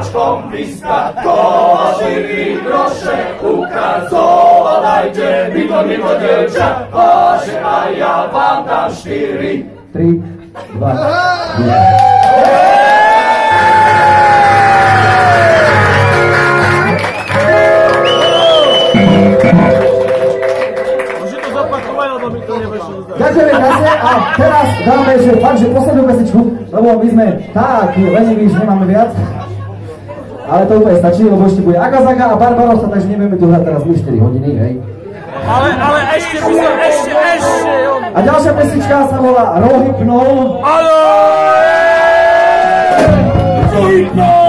škom blízka, koživý groše ukazovadajte, mimo dievča, váže a ja vám dám 4, 3, 2, 1. Ďakujeme krásne a teraz dáme ešte fakt, že poslednú pesničku, lebo my sme tak leniví, že nemáme viac. Ale to úplne stačí, lebo ešte bude Agazaga a Barbarossa, takže nebudeme tu hrať teraz 4 hodiny, hej. Ale ešte by som, ešte. A ďalšia pesnička sa volá Rohypnol. Áno! Rohypnol!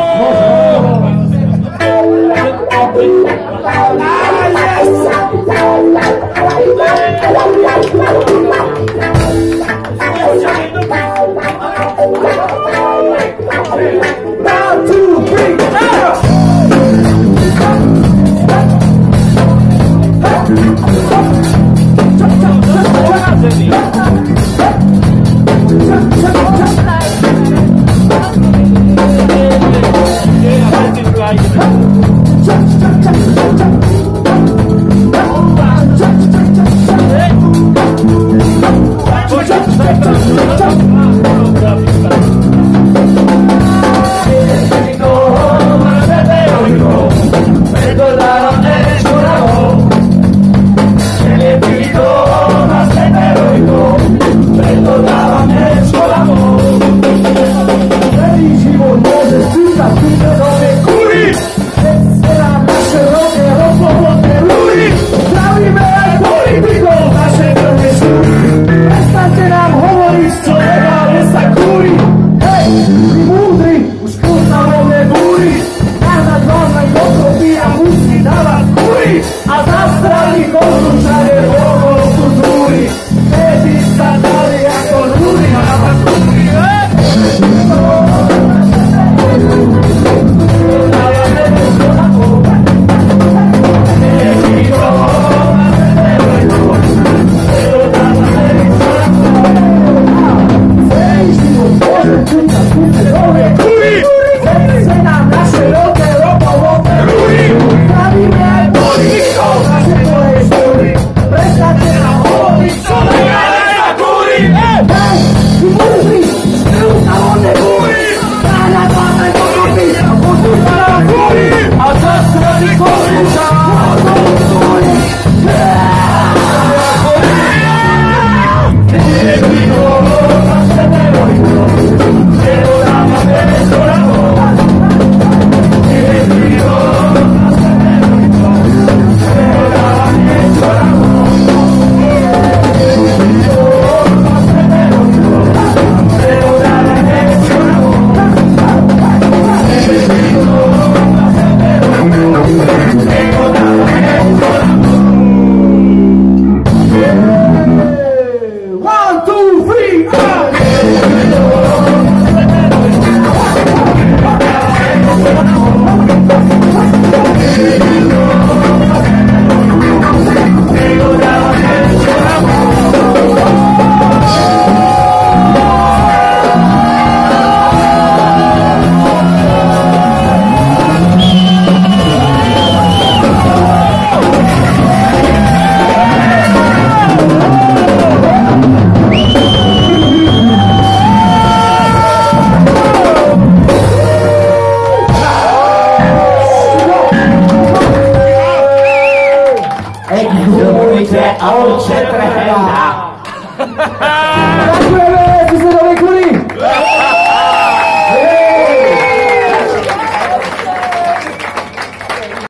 a on četrhá.